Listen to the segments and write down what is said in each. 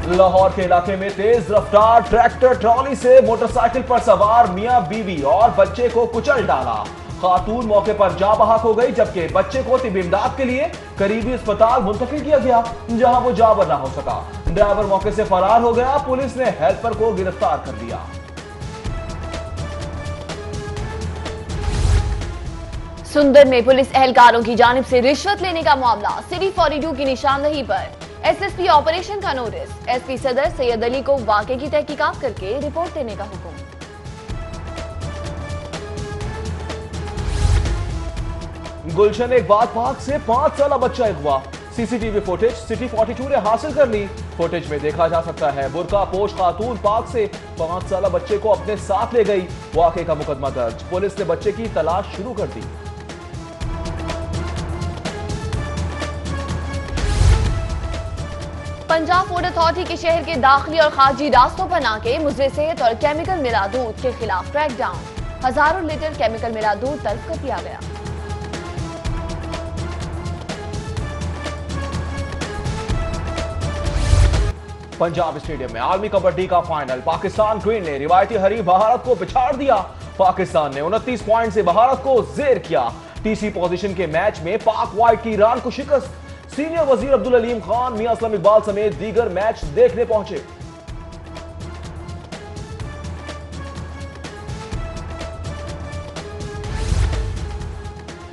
लाहौर के इलाके में तेज रफ्तार ट्रैक्टर ट्रॉली से मोटरसाइकिल पर सवार मियां बीवी और बच्चे को कुचल डाला। खातून मौके पर जाँ बहक हो गई, जबकि बच्चे को तिब इमदाद के लिए करीबी अस्पताल मुंतकिल किया गया, जहां वो जाँ न हो सका। ड्राइवर मौके से फरार हो गया। पुलिस ने हेल्पर को गिरफ्तार कर लिया। सुंदर में पुलिस एहलकारों की जानिब से रिश्वत लेने का मामला। सिटी 42 की निशानदही पर एसएसपी ऑपरेशन का नोटिस। एसपी सदर सैयद अली को वाकये की तहकीकात करके रिपोर्ट देने का हुक्म। गुलशन एक बाग पार्क से 5 साल बच्चा अगवा। सीसीटीवी फुटेज सिटी 42 ने हासिल कर ली। फुटेज में देखा जा सकता है बुर्का पोश खातून पार्क से 5 साल बच्चे को अपने साथ ले गई। वाकये का मुकदमा दर्ज। पुलिस ने बच्चे की तलाश शुरू कर दी। पंजाब फूड अथॉरिटी के शहर के दाखिली और खारजी रास्तों पर नाके मुजरे सेहत और केमिकल मिला दूध के खिलाफ क्रैकडाउन। हजारों लीटर केमिकल मिला दूध तलब कर दिया गया। पंजाब स्टेडियम में आर्मी कबड्डी का फाइनल। पाकिस्तान ग्रीन ने रिवायती हरीफ भारत को पिछाड़ दिया। पाकिस्तान ने 29 पॉइंट से भारत को जेर किया। तीसरी पोजीशन के मैच में पाक वाइट की ईरान को शिकस्त। सीनियर वजीर अब्दुल अलीम खान मियां असलम इकबाल समेत दीगर मैच देखने पहुंचे।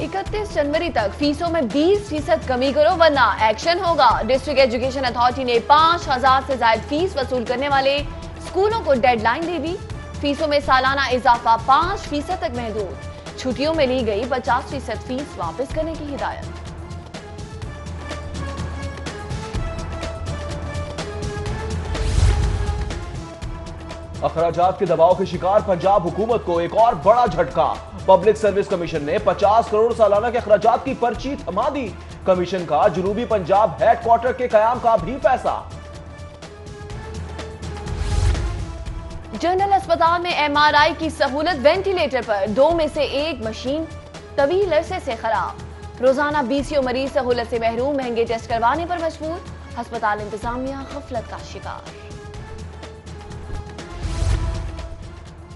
31 जनवरी तक फीसों में 20% कमी करो वरना एक्शन होगा। डिस्ट्रिक्ट एजुकेशन अथॉरिटी ने 5000 से ज्यादा फीस वसूल करने वाले स्कूलों को डेडलाइन दे दी। फीसों में सालाना इजाफा 5% तक महदूद। छुट्टियों में ली गई 50% फीस वापस करने की हिदायत। अखराजात के दबाव के शिकार पंजाब हुकूमत को एक और बड़ा झटका। पब्लिक सर्विस कमीशन ने 50 करोड़ सालाना के अखराजात की पर्ची थमा दी। कमीशन का जनूबी पंजाब हेडक्वार्टर के कयाम का भी फैसला। जनरल अस्पताल में एमआरआई की सहूलत। वेंटिलेटर पर 2 में से 1 मशीन तवील अरसे से खराब। रोजाना 20 मरीज सहूलत से महरूम। महंगे टेस्ट करवाने पर मजबूर। अस्पताल इंतजामिया गफलत का शिकार।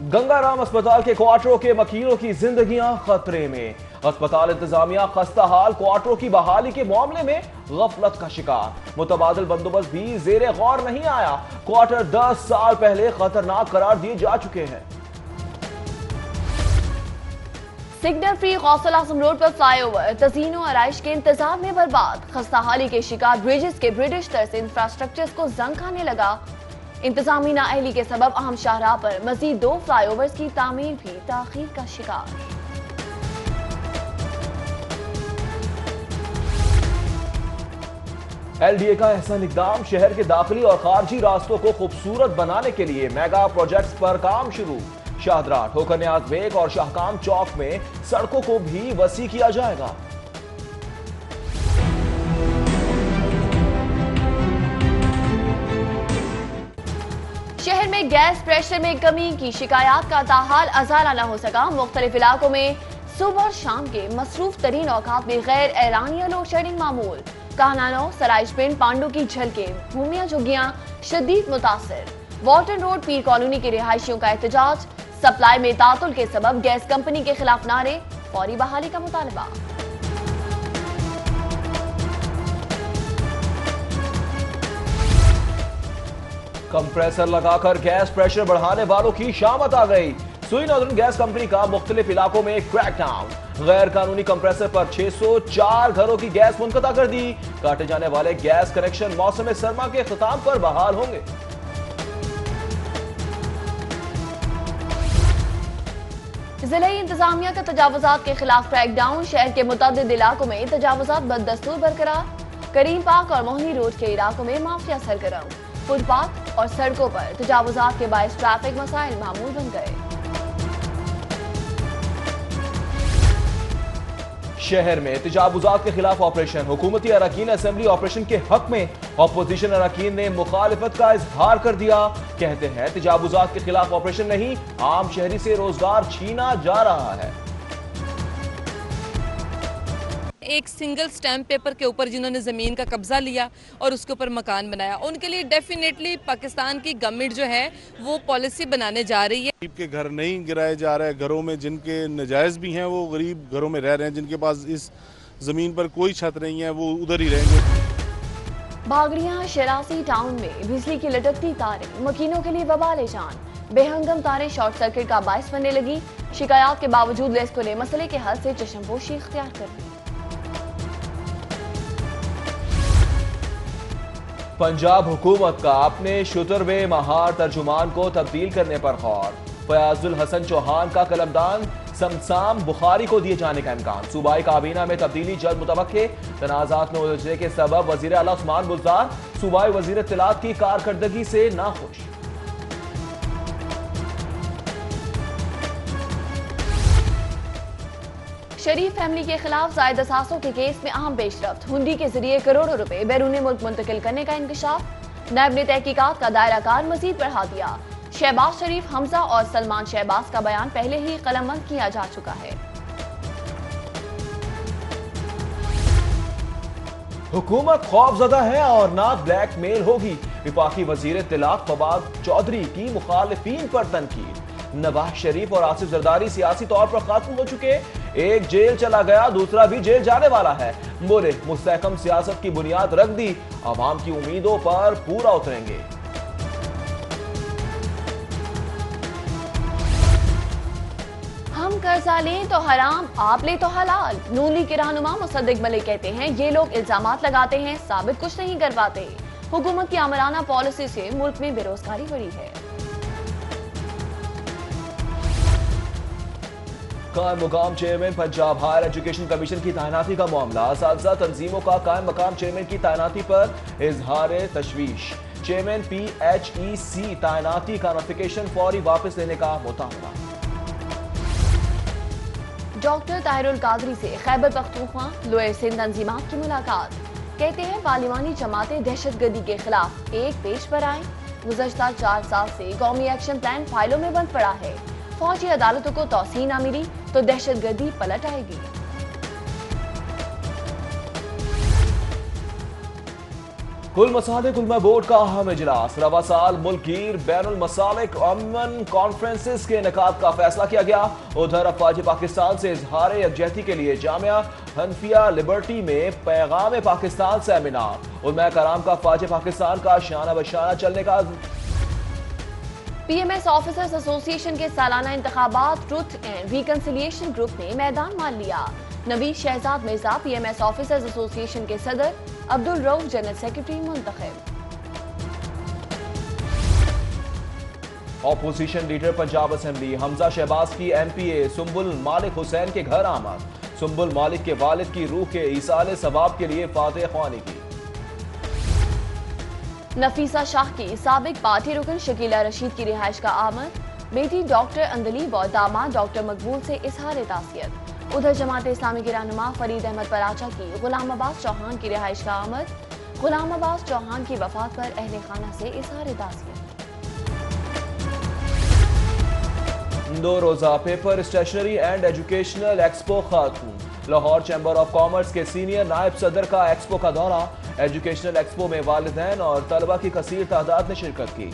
गंगाराम अस्पताल के क्वार्टरों के मकीनों की जिंदगियां खतरे में। अस्पताल इंतजामिया खस्ता हाल। क्वार्टरों की बहाली के मामले में गफलत का शिकार। मुतबादिल बंदोबस्त भी जेरे गौर नहीं आया। क्वार्टर 10 साल पहले खतरनाक करार दिए जा चुके हैं। सिग्नल फ्री गौसल आजम रोड पर फ्लाईओवर तज़ीन और आराइश के इंतजाम में बर्बाद। खस्ता हाली के शिकार ब्रिजेस के ब्रिटिश तरह इंफ्रास्ट्रक्चर को जंग खाने लगा। इंतजामी नाअहली के सबब अहम शाहराह पर मजीद 2 फ्लाईओवर्स की तामीर भी ताखीर का शिकार। एलडीए का एहसन इकदाम। शहर के दाखिली और खारजी रास्तों को खूबसूरत बनाने के लिए मेगा प्रोजेक्ट्स पर काम शुरू। शाहदरा, ठोकर न्याज बेग और शाहकाम चौक में सड़कों को भी वसी किया जाएगा। शहर में गैस प्रेशर में कमी की शिकायत का ताहाल अजाला न हो सका। मुख्तलिफ इलाकों में सुबह और शाम के मसरूफ तरीन औकात में गैर एलानिया लोड शेडिंग मामूल। काहनानो, सराइश पिंड, पांडू की झलके, भूमिया झुग्गियां शदीद मुतासर। वॉल्टन रोड, पीर कॉलोनी के रिहायशियों का एहतजाज। सप्लाई में तातुल के सबब गैस कंपनी के खिलाफ नारे। फौरी बहाली का मुतालबा। कंप्रेसर लगाकर गैस प्रेशर बढ़ाने वालों की शामत आ गई। सुई नॉर्दर्न गैस कंपनी का मुख्तलिफ इलाकों में क्रैकडाउन। गैर कानूनी कंप्रेसर पर 604 घरों की गैस मुनक़ता कर दी। काटे जाने वाले गैस कनेक्शन मौसम सरमा के इख्तिताम पर बहाल होंगे। जिला इंतजामिया का तजावुजात के खिलाफ क्रैकडाउन। शहर के मुतअद्दिद इलाकों में तजावुजात बददस्तूर बरकरार। करीम पार्क और मोहनी रोड के इलाकों में माफिया सरगर्म। फुटपाथ और सड़कों पर तजावुजात के बायस ट्रैफिक मसाइल मामूल बन गए। शहर में तजावुजात के खिलाफ ऑपरेशन। हुकूमती अरकान असेंबली ऑपरेशन के हक में। अपोजिशन अरकान ने मुखालिफत का इजहार कर दिया। कहते हैं तजावुजात के खिलाफ ऑपरेशन नहीं, आम शहरी से रोजगार छीना जा रहा है। एक सिंगल स्टैम्प पेपर के ऊपर जिन्होंने ज़मीन का कब्जा लिया और उसके ऊपर मकान बनाया, उनके लिए डेफिनेटली पाकिस्तान की गवर्नमेंट जो है वो पॉलिसी बनाने जा रही है। गरीब के घर नहीं गिराए जा रहे, घरों में जिनके नजायज़ भी हैं वो गरीब घरों में रह रहे हैं, जिनके पास इस ज़मीन पर कोई छत नहीं है वो उधर ही रहेंगे। भागड़िया शरासी टाउन में बिजली की लटकती तारें मकीनों के लिए वबाले जान। बेहंगम तारें शॉर्ट सर्किट का बायस बनने लगी। शिकायत के बावजूद लेस्को ने मसले के हल से चश्मपोशी इख्तियार कर ली। पंजाब हुकूमत का अपने शुतरबे महार तर्जुमान को तब्दील करने पर गौर। फयाजुल हसन चौहान का कलमदान समसाम बुखारी को दिए जाने का इम्कान। सूबाई काबीना में तब्दीली जल्द मुतवक्के। तनाज़ात में उलझने के सबब वजीर आला उस्मान बुज़दार सूबाई वजीर इत्तलात की कारकर्दगी से नाखुश। शरीफ फैमिली के खिलाफ जायद असासों के केस में अहम पेशरफ्त। हुंडी के जरिए करोड़ों रुपए बैरून मुल्क मुंतकिल करने का इंकशाफ। नायब ने तहकीकात का दायरा कार मजीद बढ़ा दिया। शहबाज शरीफ, हमजा और सलमान शहबाज का बयान पहले ही कलमबंद किया जा चुका है। हुकूमत खौफजदा है और ना ब्लैकमेल होगी। विफाकी वजीर इत्तलात फवाद चौधरी की मुखालिफिन पर तनकीद। नवाज शरीफ और आसिफ जरदारी सियासी तौर पर खत्म हो चुके, एक जेल चला गया दूसरा भी जेल जाने वाला है। बोले मुस्तहकम सियासत की बुनियाद रख दी, आवाम की उम्मीदों पर पूरा उतरेंगे। हम कर्जा लें तो हराम, आप ले तो हलाल। नून लीग के रहनुमा मुसद्दिक मलिक कहते हैं ये लोग इल्जामात लगाते हैं, साबित कुछ नहीं कर पाते। हुकूमत की आमराना पॉलिसी से मुल्क में बेरोजगारी बढ़ी है। कायम मुकाम chairman Punjab higher education commission की तैनाती का मामला। असातिज़ा तंजीमों का कायम मकाम चेयरमैन की तैनाती पर इजहार तशवीश। चेयरमैन PHEC तैनाती का नोटिफिकेशन फौरी वापस लेने का मुतालबा। डॉक्टर ताहिरुल कादरी से खैबर पख्तूनख्वा लोअर सिंध तंजीमात की मुलाकात। कहते हैं पार्लिमानी जमातें दहशतगर्दी के खिलाफ एक पेज पर आए। गुज़श्ता 4 साल से कौमी एक्शन प्लान फाइलों में बंद पड़ा है। फौजी अदालतों को तौसीन न मिली तो दहशतगर्दी पलट आएगी। कुल मसाले कुलमा बोर्ड का अहम इजलास। रवा साल मुल्कगीर बैनुल मसालिक अमन कॉन्फ्रेंसेस के इनेकाद का फैसला किया गया। उधर अफवाज पाकिस्तान से इजहार यकजहती के लिए जामिया हनफिया लिबर्टी में पैगाम पाकिस्तान सेमिनार। उलमा कराम का अफवाज पाकिस्तान का शाना बशाना चलने का। PMS ऑफिसर्स एसोसिएशन के सालाना इंतखाबात ट्रुथ एंड रिकंसिलिएशन ग्रुप ने मैदान मान लिया। Naveed Shahzad Mirza PMS officers association के सदर, अब्दुल रऊफ जनरल सेक्रेटरी मुंतखब। Opposition leader Punjab assembly Hamza Shahbaz की MPA सुंबुल मालिक हुसैन के घर आमद। सुंबुल मालिक के वालिद की रूह के ईसाले सवाब के लिए फातिह ख्वानी की। नफीसा शाह की साबिक पार्टी रुकन शकीला रशीद की रिहाइश का आमद। बेटी डॉक्टर अंदलीब और दामाद डॉक्टर मकबूल से इजहार तासियत। उधर जमात इस्लामी के रहनुमा फरीद अहमद पराचा की गुलाम अब्बास चौहान की रिहाइश का आमद। गुलाम अब्बास चौहान की वफात पर अहले खाना से इजहार तासियत। 2 रोजा paper stationery and educational expo खत्म। लाहौर चैम्बर ऑफ कॉमर्स के सीनियर नायब सदर का एक्सपो का दौरा। एजुकेशनल एक्सपो में वालिदैन और तलबा की कसीर तादाद ने शिरकत की।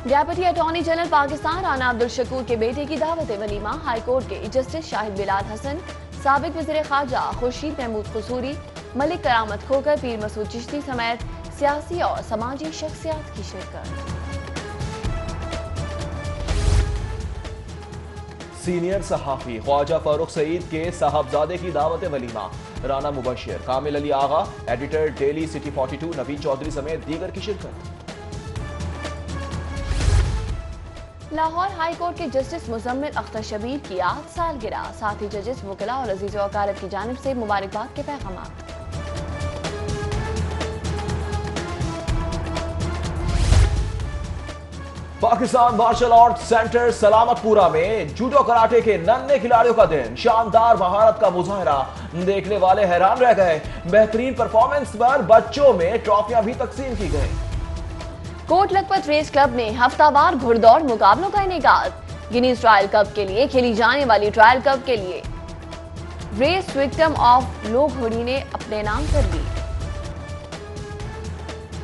Deputy attorney general Pakistan Rana Abdul Shakoor के बेटे की दावत वलीमा। हाईकोर्ट के जस्टिस शाहिद बिलाल हसन, साबिक वज़ीर ख़ारजा खुर्शीद महमूद कसूरी, मलिक करामत खोकर, पीर मसूद चिश्ती समेत सियासी और समाजी शख्सियात की शिरकत। सीनियर सहाफ़ी ख्वाजा फारूक सईद के साहबजादे की दावत वलीमा। Rana Mubashir, Kamil Ali Agha, editor daily city 42, Naveed Chaudhry समेत दीगर की शिरकत। लाहौर हाई कोर्ट के जस्टिस मुजम्मिल अख्तर शबीर की आज सालगिरह। साथ ही जजेस, वकला और अजीज़ व अकारिब की जानिब से मुबारकबाद के पैगाम। Pakistan martial art centre Salamatpura में जूडो कराटे के नन्हे खिलाड़ियों का दिन। शानदार महारत का मुजाहरा, देखने वाले हैरान रह गए। बेहतरीन परफॉर्मेंस पर बच्चों में ट्रॉफियां भी तकसीम की गई। कोट लखपत रेस क्लब में हफ्तावार घुड़दौड़ मुकाबलों का इनेकाद। गिनीज ट्रायल कप के लिए खेली जाने वाली ट्रायल कप के लिए रेस विक्टिम ऑफ लोघोड़ी ने अपने नाम कर ली।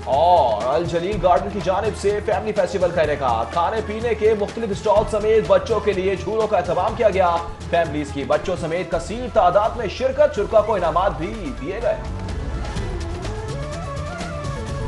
और अल जलील गार्डन की जानिब से फैमिली फेस्टिवल का इनेकाद, खाने पीने के मुख्तलिफ स्टॉल समेत बच्चों के लिए झूलों का इंतजाम किया गया। फैमिलीज की बच्चों समेत कसीर तादाद में शिरकत, शुरा को इनामात भी दिए गए।